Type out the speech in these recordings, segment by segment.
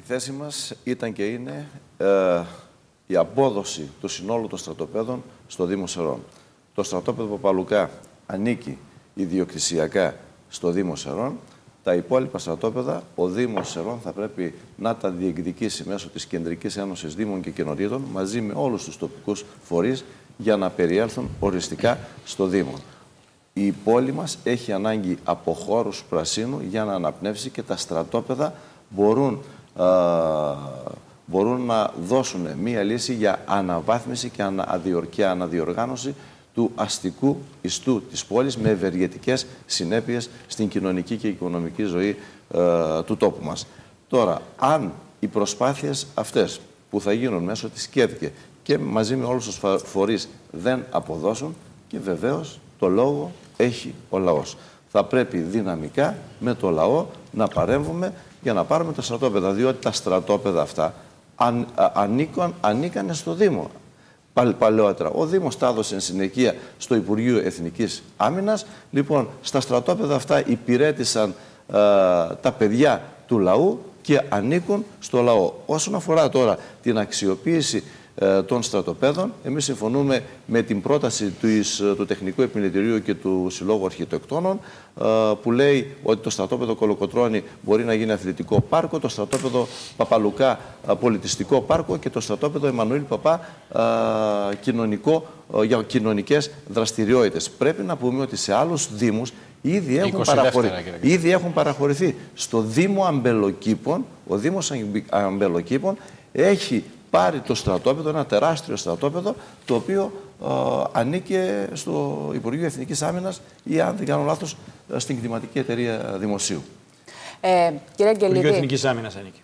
θέση μας ήταν και είναι η απόδοση του συνόλου των στρατοπέδων στο Δήμο Σερών. Το στρατόπεδο Παπαλουκά ανήκει ιδιοκτησιακά στο Δήμο Σερών. Τα υπόλοιπα στρατόπεδα ο Δήμος Σερών θα πρέπει να τα διεκδικήσει μέσω της Κεντρικής Ένωσης Δήμων και Κοινοτήτων μαζί με όλους τους τοπικούς φορείς για να περιέλθουν οριστικά στο Δήμο. Η πόλη μας έχει ανάγκη από χώρους πρασίνου για να αναπνεύσει και τα στρατόπεδα μπορούν να δώσουν μία λύση για αναβάθμιση και αναδιοργάνωση του αστικού ιστού της πόλης με ευεργετικές συνέπειες στην κοινωνική και οικονομική ζωή του τόπου μας. Τώρα, αν οι προσπάθειες αυτές που θα γίνουν μέσω της ΚΕΔΚΕ και μαζί με όλους τους φορείς δεν αποδώσουν, και βεβαίως το λόγο έχει ο λαός. Θα πρέπει δυναμικά με το λαό να παρέμβουμε για να πάρουμε τα στρατόπεδα, διότι τα στρατόπεδα αυτά ανήκανε στο Δήμο. Παλαιότερα. Ο Δήμος τα έδωσε εν συνεχεία στο Υπουργείο Εθνικής Άμυνας. Λοιπόν, στα στρατόπεδα αυτά υπηρέτησαν τα παιδιά του λαού και ανήκουν στο λαό. Όσον αφορά τώρα την αξιοποίηση των στρατοπέδων, εμείς συμφωνούμε με την πρόταση του Τεχνικού Επιμελητηρίου και του Συλλόγου Αρχιτεκτόνων που λέει ότι το στρατόπεδο Κολοκοτρώνη μπορεί να γίνει αθλητικό πάρκο, το στρατόπεδο Παπαλουκά πολιτιστικό πάρκο και το στρατόπεδο Εμμανουήλ Παπά για κοινωνικές δραστηριότητες. Πρέπει να πούμε ότι σε άλλους δήμους ήδη έχουν παραχωρηθεί. Στο Δήμο Αμπελοκήπων, ο Δήμος Αμπελοκήπων έχει πάρει το στρατόπεδο, ένα τεράστιο στρατόπεδο, το οποίο ανήκε στο Υπουργείο Εθνικής Άμυνας ή, αν δεν κάνω λάθος, στην Κτηματική Εταιρεία Δημοσίου. Κύριε Αγγελίδη. Υπουργείο Εθνικής Άμυνας ανήκει.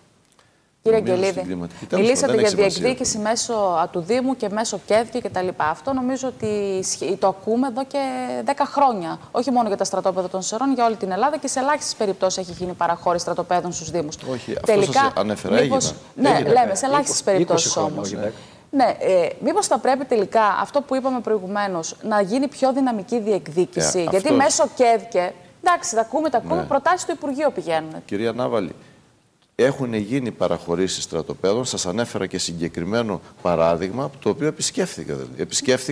Κύριε Αγγελίδη, μιλήσατε για διεκδίκηση μέσω του Δήμου και μέσω ΚΕΔΚΕ κτλ. Αυτό νομίζω ότι το ακούμε εδώ και 10 χρόνια. Όχι μόνο για τα στρατόπεδα των Σερών, για όλη την Ελλάδα και σε ελάχιστες περιπτώσεις έχει γίνει παραχώρηση στρατοπέδων στους Δήμους. Όχι, αυτό σας ανέφερα, μήπως, ναι, λέμε σε ελάχιστες περιπτώσεις όμως. Ναι, μήπως θα πρέπει τελικά αυτό που είπαμε προηγουμένως να γίνει πιο δυναμική διεκδίκηση. Γιατί μέσω ΚΕΔΚΕ, εντάξει, τα ακούμε, προτάσεις του Υπουργείου πηγαίνουν. Κυρία Νάβαλη, έχουν γίνει παραχωρήσεις στρατοπέδων. Σας ανέφερα και συγκεκριμένο παράδειγμα, το οποίο επισκέφθηκα.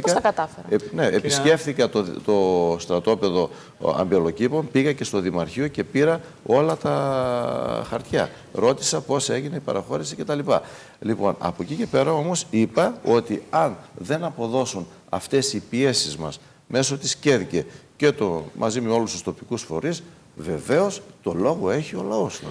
Πώς τα κατάφερα? Επισκέφθηκα το στρατόπεδο Αμπελοκήπων, πήγα και στο Δημαρχείο και πήρα όλα τα χαρτιά. Ρώτησα πώς έγινε η παραχώρηση κτλ. Λοιπόν, από εκεί και πέρα όμως είπα ότι αν δεν αποδώσουν αυτές οι πιέσεις μας μέσω της ΚΕΔΚΕ και μαζί με όλους τους τοπικούς φορείς, βεβαίως το λόγο έχει ο λαός.